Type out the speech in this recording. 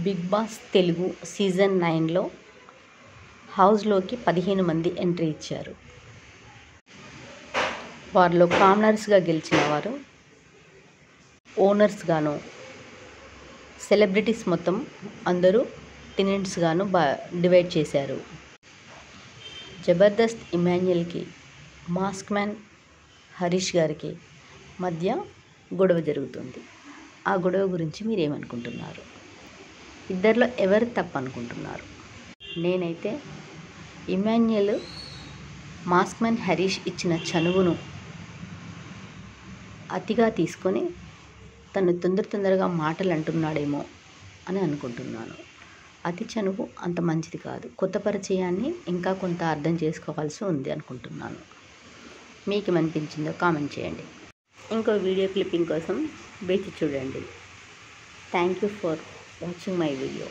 Big boss Telugu season 9లో హౌస్లోకి 15 మంది entry ఇచ్చారు. వారిలో కామనర్స్గా గెలిచిన వారు ఓనర్స్గాను, సెలబ్రిటీస్ మొత్తం అందరూ టెనెంట్స్గాను డివైడ్ చేశారు. జబర్దస్త్ ఇమాన్యుయల్కి, మాస్క్ మ్యాన్ హరీష్ గారికి మధ్య గొడవ జరుగుతుంది. ఆ గొడవ గురించి మీరేమనుకుంటున్నారు? ఇద్దరిలో ఎవరు తప్పు అనుకుంటున్నారు? నేనైతే ఇమాన్యుయల్ మాస్క్ మ్యాన్ హరీష్ ఇచ్చిన చనువును అతిగా తీసుకొని తను తొందరగా మాటలు అంటున్నాడేమో అని అనుకుంటున్నాను. అతి చనువు అంత మంచిది కాదు. కొత్త పరిచయాన్ని ఇంకా కొంత అర్థం చేసుకోవాల్సి ఉంది అనుకుంటున్నాను. మీకేమనిపించిందో కామెంట్ చేయండి. ఇంకో వీడియో క్లిప్పింగ్ కోసం వేచి చూడండి. Thank you for watching my video.